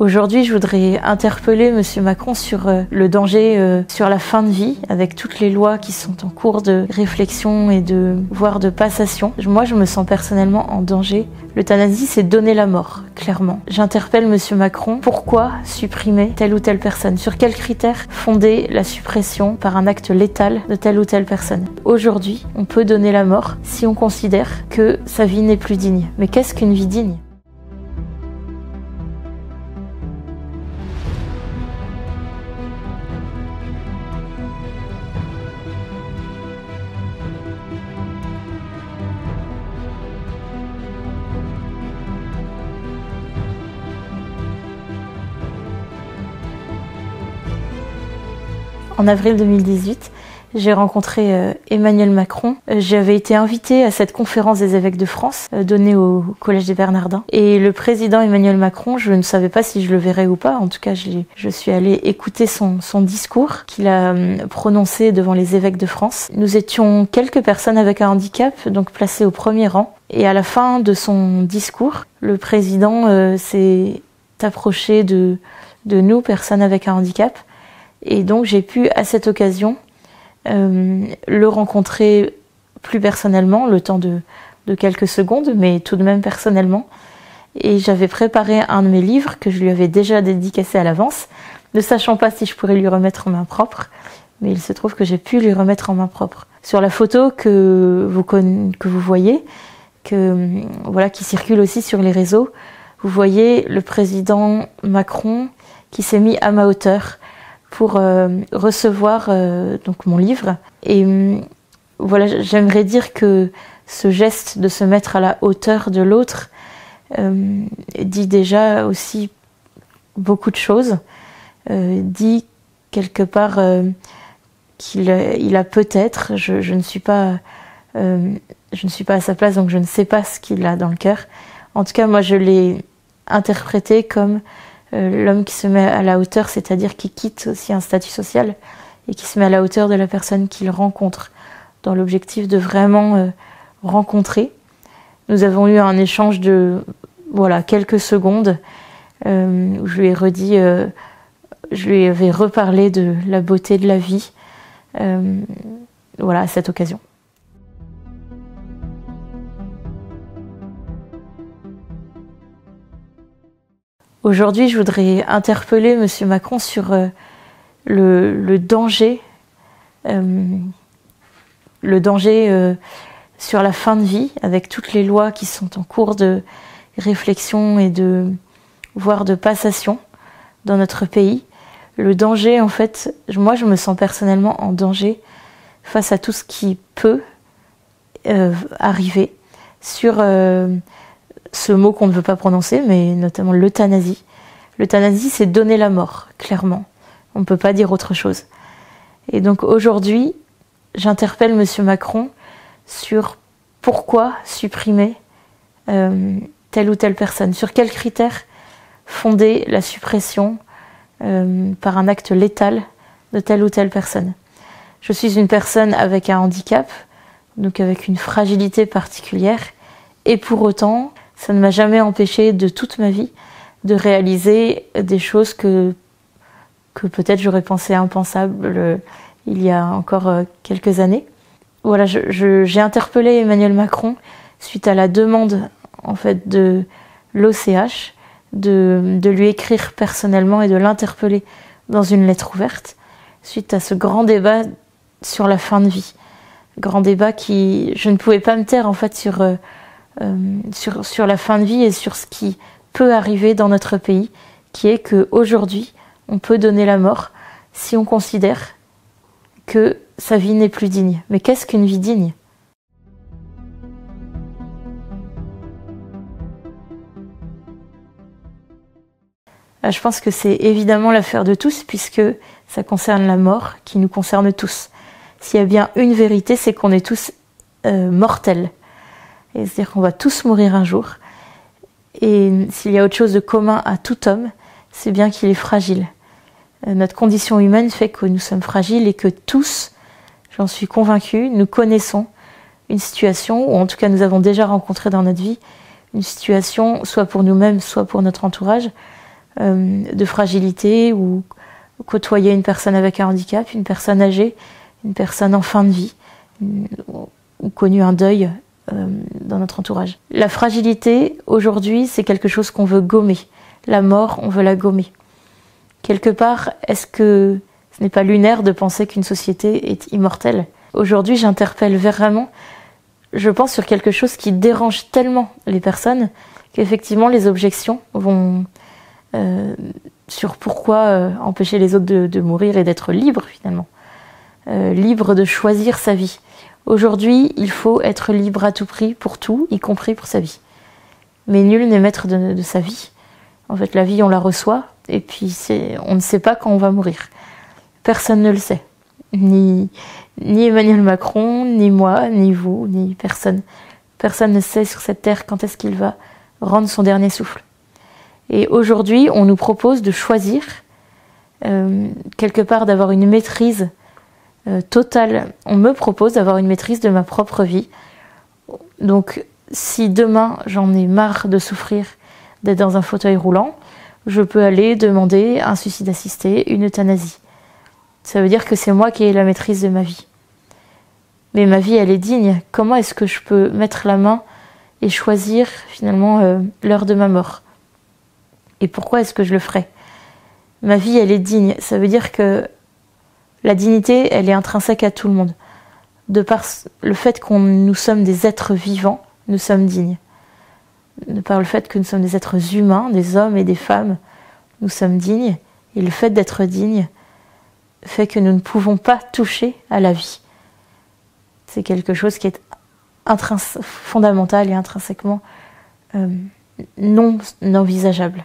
Aujourd'hui, je voudrais interpeller Monsieur Macron sur le danger sur la fin de vie, avec toutes les lois qui sont en cours de réflexion et voire de passation. Moi, je me sens personnellement en danger. L'euthanasie, c'est donner la mort, clairement. J'interpelle Monsieur Macron. Pourquoi supprimer telle ou telle personne? Sur quels critères fonder la suppression par un acte létal de telle ou telle personne? Aujourd'hui, on peut donner la mort si on considère que sa vie n'est plus digne. Mais qu'est-ce qu'une vie digne? En avril 2018, j'ai rencontré Emmanuel Macron. J'avais été invitée à cette conférence des évêques de France, donnée au Collège des Bernardins. Et le président Emmanuel Macron, je ne savais pas si je le verrais ou pas. En tout cas, je suis allée écouter son discours qu'il a prononcé devant les évêques de France. Nous étions quelques personnes avec un handicap, donc placées au premier rang. Et à la fin de son discours, le président s'est approché de nous, personnes avec un handicap. Et donc j'ai pu à cette occasion le rencontrer plus personnellement, le temps de quelques secondes, mais tout de même personnellement. Et j'avais préparé un de mes livres que je lui avais déjà dédicacé à l'avance, ne sachant pas si je pourrais lui remettre en main propre, mais il se trouve que j'ai pu lui remettre en main propre. Sur la photo que vous voyez, qui circule aussi sur les réseaux, vous voyez le président Macron qui s'est mis à ma hauteur pour recevoir donc mon livre. Et voilà, j'aimerais dire que ce geste de se mettre à la hauteur de l'autre dit déjà aussi beaucoup de choses. Dit quelque part qu'il a peut-être, je ne suis pas à sa place, donc je ne sais pas ce qu'il a dans le cœur. En tout cas, moi je l'ai interprété comme l'homme qui se met à la hauteur, c'est-à-dire qui quitte aussi un statut social et qui se met à la hauteur de la personne qu'il rencontre, dans l'objectif de vraiment rencontrer. Nous avons eu un échange de quelques secondes où je lui avais reparlé de la beauté de la vie à cette occasion. Aujourd'hui, je voudrais interpeller Monsieur Macron sur le danger sur la fin de vie, avec toutes les lois qui sont en cours de réflexion et voire de passation dans notre pays. Le danger, en fait, moi je me sens personnellement en danger face à tout ce qui peut arriver sur ce mot qu'on ne veut pas prononcer, mais notamment l'euthanasie. L'euthanasie, c'est donner la mort, clairement. On ne peut pas dire autre chose. Et donc aujourd'hui, j'interpelle Monsieur Macron sur pourquoi supprimer telle ou telle personne. Sur quels critères fonder la suppression par un acte létal de telle ou telle personne. Je suis une personne avec un handicap, donc avec une fragilité particulière, et pour autant, ça ne m'a jamais empêché de toute ma vie de réaliser des choses que peut-être j'aurais pensé impensables il y a encore quelques années. Voilà, j'ai interpellé Emmanuel Macron suite à la demande en fait de l'OCH de lui écrire personnellement et de l'interpeller dans une lettre ouverte suite à ce grand débat sur la fin de vie. Grand débat qui, je ne pouvais pas me taire en fait sur la fin de vie et sur ce qui peut arriver dans notre pays, qui est qu'aujourd'hui, on peut donner la mort si on considère que sa vie n'est plus digne. Mais qu'est-ce qu'une vie digne ? Je pense que c'est évidemment l'affaire de tous, puisque ça concerne la mort qui nous concerne tous. S'il y a bien une vérité, c'est qu'on est tous mortels. Et c'est-à-dire qu'on va tous mourir un jour. Et s'il y a autre chose de commun à tout homme, c'est bien qu'il est fragile. Notre condition humaine fait que nous sommes fragiles et que tous, j'en suis convaincue, nous connaissons une situation, ou en tout cas nous avons déjà rencontré dans notre vie, une situation, soit pour nous-mêmes, soit pour notre entourage, de fragilité ou côtoyer une personne avec un handicap, une personne âgée, une personne en fin de vie, ou connu un deuil dans notre entourage. La fragilité, aujourd'hui, c'est quelque chose qu'on veut gommer. La mort, on veut la gommer. Quelque part, est-ce que ce n'est pas lunaire de penser qu'une société est immortelle? Aujourd'hui, j'interpelle vraiment, je pense, sur quelque chose qui dérange tellement les personnes qu'effectivement les objections vont sur pourquoi empêcher les autres de mourir et d'être libres finalement. Libre de choisir sa vie. Aujourd'hui, il faut être libre à tout prix pour tout, y compris pour sa vie. Mais nul n'est maître de sa vie. En fait, la vie, on la reçoit, et puis on ne sait pas quand on va mourir. Personne ne le sait. Ni Emmanuel Macron, ni moi, ni vous, ni personne. Personne ne sait sur cette terre quand est-ce qu'il va rendre son dernier souffle. Et aujourd'hui, on nous propose de choisir, quelque part d'avoir une maîtrise totale. On me propose d'avoir une maîtrise de ma propre vie. Donc, si demain, j'en ai marre de souffrir, d'être dans un fauteuil roulant, je peux aller demander un suicide assisté, une euthanasie. Ça veut dire que c'est moi qui ai la maîtrise de ma vie. Mais ma vie, elle est digne. Comment est-ce que je peux mettre la main et choisir finalement l'heure de ma mort? Et pourquoi est-ce que je le ferais? Ma vie, elle est digne. Ça veut dire que la dignité, elle est intrinsèque à tout le monde. De par le fait que nous sommes des êtres vivants, nous sommes dignes. De par le fait que nous sommes des êtres humains, des hommes et des femmes, nous sommes dignes. Et le fait d'être digne fait que nous ne pouvons pas toucher à la vie. C'est quelque chose qui est fondamental et intrinsèquement non envisageable.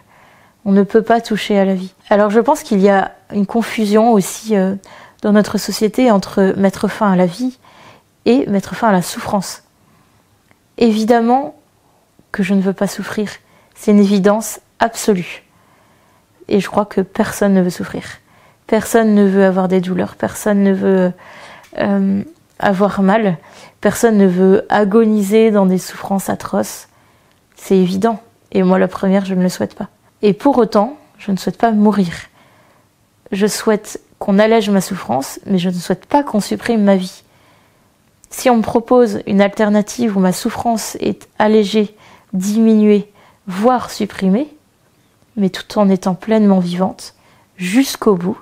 On ne peut pas toucher à la vie. Alors je pense qu'il y a une confusion aussi dans notre société entre mettre fin à la vie et mettre fin à la souffrance. Évidemment que je ne veux pas souffrir. C'est une évidence absolue. Et je crois que personne ne veut souffrir. Personne ne veut avoir des douleurs. Personne ne veut avoir mal. Personne ne veut agoniser dans des souffrances atroces. C'est évident. Et moi, la première, je ne le souhaite pas. Et pour autant, je ne souhaite pas mourir. Je souhaite qu'on allège ma souffrance, mais je ne souhaite pas qu'on supprime ma vie. Si on me propose une alternative où ma souffrance est allégée, diminuée, voire supprimée, mais tout en étant pleinement vivante, jusqu'au bout,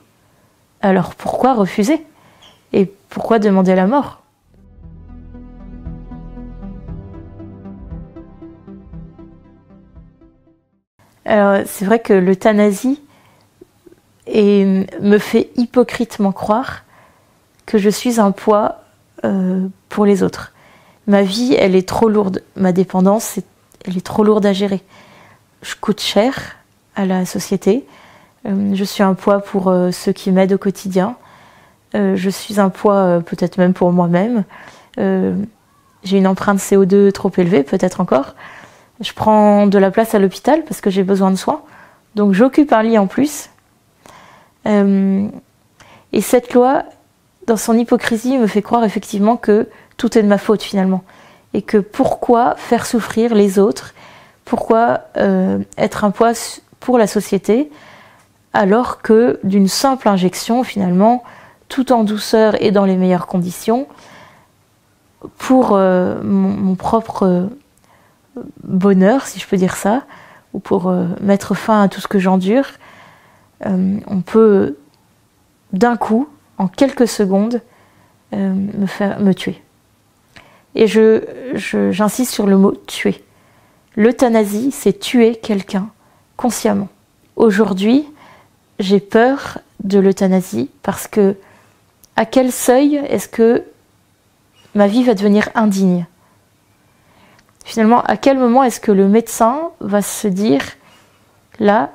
alors pourquoi refuser? Et pourquoi demander la mort? Alors, c'est vrai que l'euthanasie me fait hypocritement croire que je suis un poids pour les autres. Ma vie, elle est trop lourde. Ma dépendance, elle est trop lourde à gérer. Je coûte cher à la société. Je suis un poids pour ceux qui m'aident au quotidien. Je suis un poids peut-être même pour moi-même. J'ai une empreinte CO2 trop élevée, peut-être encore. Je prends de la place à l'hôpital parce que j'ai besoin de soins. Donc j'occupe un lit en plus. Et cette loi, dans son hypocrisie, me fait croire effectivement que tout est de ma faute finalement. Et que pourquoi faire souffrir les autres? Pourquoi être un poids pour la société alors que d'une simple injection finalement, tout en douceur et dans les meilleures conditions, pour mon propre bonheur, si je peux dire ça, ou pour mettre fin à tout ce que j'endure, on peut d'un coup, en quelques secondes, me tuer. Et j'insiste sur le mot tuer. L'euthanasie, c'est tuer quelqu'un consciemment. Aujourd'hui, j'ai peur de l'euthanasie parce que à quel seuil est-ce que ma vie va devenir indigne? Finalement, à quel moment est-ce que le médecin va se dire là,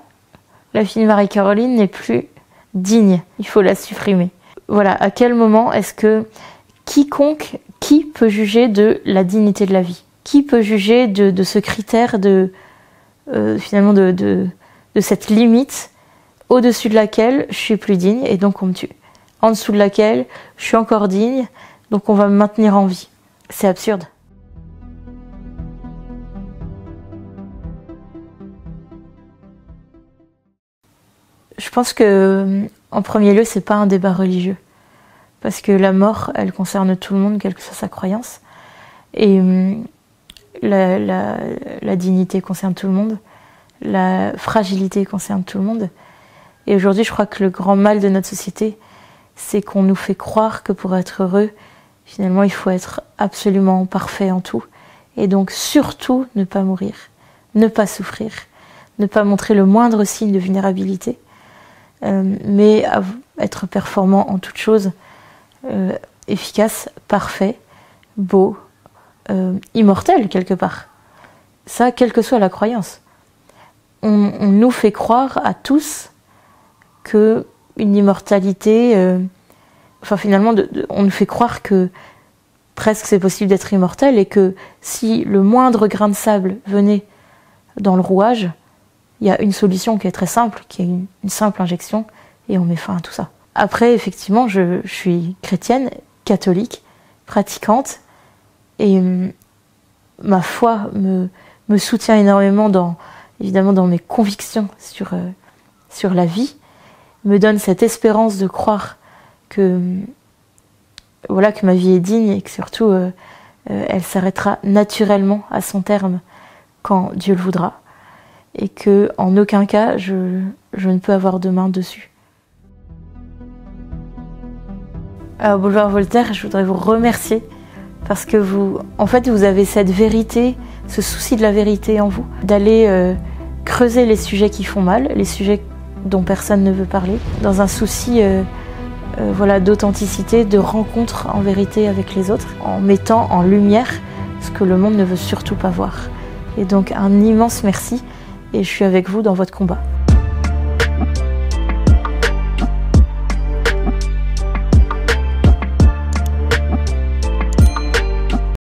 la fille de Marie-Caroline n'est plus digne, il faut la supprimer. Voilà, à quel moment est-ce que qui peut juger de la dignité de la vie? Qui peut juger de ce critère finalement de cette limite au-dessus de laquelle je suis plus digne et donc on me tue? En dessous de laquelle je suis encore digne, donc on va me maintenir en vie. C'est absurde. Je pense que, en premier lieu, c'est pas un débat religieux. Parce que la mort, elle concerne tout le monde, quelle que soit sa croyance. Et la dignité concerne tout le monde. La fragilité concerne tout le monde. Et aujourd'hui, je crois que le grand mal de notre société, c'est qu'on nous fait croire que pour être heureux, finalement, il faut être absolument parfait en tout. Et donc, surtout, ne pas mourir, ne pas souffrir, ne pas montrer le moindre signe de vulnérabilité, mais être performant en toute chose, efficace, parfait, beau, immortel quelque part. Ça, quelle que soit la croyance. On nous fait croire à tous que une immortalité, finalement, on nous fait croire que presque c'est possible d'être immortel et que si le moindre grain de sable venait dans le rouage, il y a une solution qui est très simple, qui est une simple injection et on met fin à tout ça. Après, effectivement, je suis chrétienne, catholique, pratiquante et ma foi me soutient énormément évidemment dans mes convictions sur la vie, me donne cette espérance de croire que ma vie est digne et que surtout elle s'arrêtera naturellement à son terme quand Dieu le voudra et que en aucun cas je ne peux avoir de main dessus. À Boulevard Voltaire, je voudrais vous remercier parce que vous avez cette vérité, ce souci de la vérité en vous, d'aller creuser les sujets qui font mal, les sujets dont personne ne veut parler, dans un souci d'authenticité, de rencontre en vérité avec les autres, en mettant en lumière ce que le monde ne veut surtout pas voir. Et donc un immense merci et je suis avec vous dans votre combat.